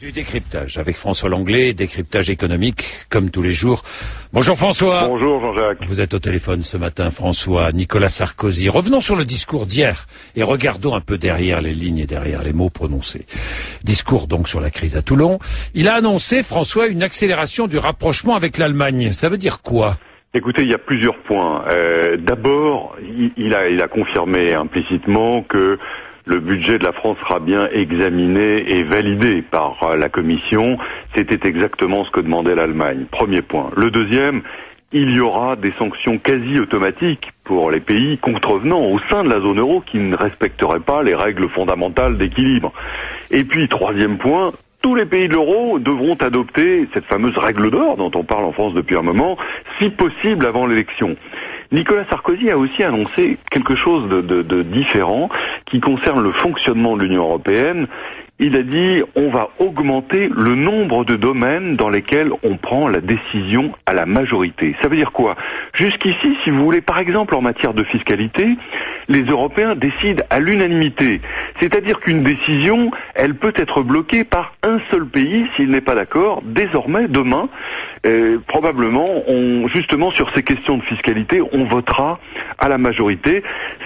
Du décryptage avec François Langlais, décryptage économique comme tous les jours. Bonjour François. Bonjour Jean-Jacques. Vous êtes au téléphone ce matin, François. Nicolas Sarkozy. Revenons sur le discours d'hier et regardons un peu derrière les lignes et derrière les mots prononcés. Discours donc sur la crise à Toulon. Il a annoncé, François, une accélération du rapprochement avec l'Allemagne. Ça veut dire quoi ? Écoutez, il y a plusieurs points. D'abord, il a confirmé implicitement que le budget de la France sera bien examiné et validé par la Commission. C'était exactement ce que demandait l'Allemagne. Premier point. Le deuxième, il y aura des sanctions quasi automatiques pour les pays contrevenants au sein de la zone euro qui ne respecteraient pas les règles fondamentales d'équilibre. Et puis, troisième point, tous les pays de l'euro devront adopter cette fameuse règle d'or dont on parle en France depuis un moment, si possible avant l'élection. Nicolas Sarkozy a aussi annoncé quelque chose de différent qui concerne le fonctionnement de l'Union européenne. Il a dit on va augmenter le nombre de domaines dans lesquels on prend la décision à la majorité. Ça veut dire quoi ? Jusqu'ici, si vous voulez, par exemple en matière de fiscalité, les Européens décident à l'unanimité. C'est-à-dire qu'une décision, elle peut être bloquée par un seul pays s'il n'est pas d'accord. Désormais, demain, probablement, justement sur ces questions de fiscalité, on votera à la majorité.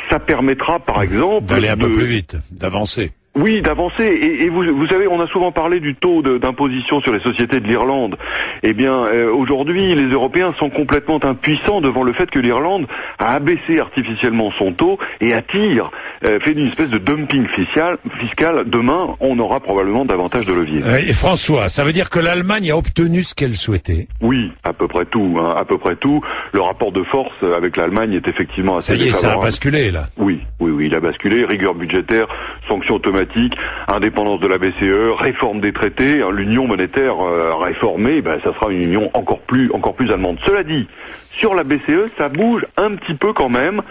Ça permettra, par exemple, d'aller un peu plus vite, d'avancer. Oui, d'avancer. Et vous savez, on a souvent parlé du taux d'imposition sur les sociétés de l'Irlande. Eh bien, aujourd'hui, les Européens sont complètement impuissants devant le fait que l'Irlande a abaissé artificiellement son taux et attire, fait une espèce de dumping fiscal. Demain, on aura probablement davantage de leviers. Et François, ça veut dire que l'Allemagne a obtenu ce qu'elle souhaitait ? Oui, à peu près tout. À peu près tout. Le rapport de force avec l'Allemagne est effectivement assez défavorable. Ça y est, ça a basculé, là. Oui, il a basculé. Rigueur budgétaire, sanctions automatiques, indépendance de la BCE, réforme des traités, l'union monétaire réformée, ça sera une union encore plus allemande. Cela dit, sur la BCE, ça bouge un petit peu quand même.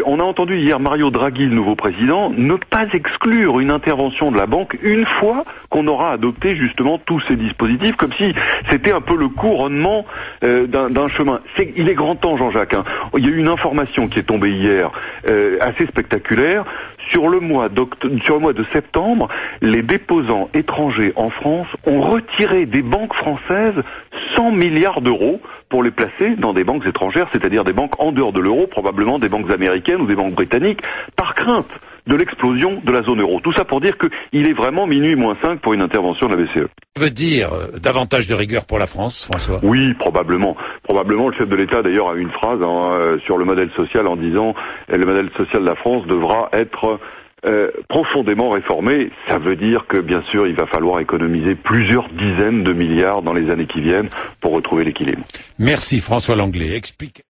On a entendu hier Mario Draghi, le nouveau président, ne pas exclure une intervention de la banque une fois qu'on aura adopté justement tous ces dispositifs, comme si c'était un peu le couronnement d'un chemin. Il est grand temps, Jean-Jacques. Il y a eu une information qui est tombée hier, assez spectaculaire. Sur le mois de septembre, les déposants étrangers en France ont retiré des banques françaises 100 milliards d'euros pour les placer dans des banques étrangères, c'est-à-dire des banques en dehors de l'euro, probablement des banques américaines ou des banques britanniques, par crainte de l'explosion de la zone euro. Tout ça pour dire qu'il est vraiment minuit moins 5 pour une intervention de la BCE. Ça veut dire davantage de rigueur pour la France, François ? Oui, probablement. Probablement, le chef de l'État d'ailleurs a eu une phrase sur le modèle social en disant le modèle social de la France devra être profondément réformé. Ça veut dire que bien sûr il va falloir économiser plusieurs dizaines de milliards dans les années qui viennent pour retrouver l'équilibre. Merci François Langlais. Explique.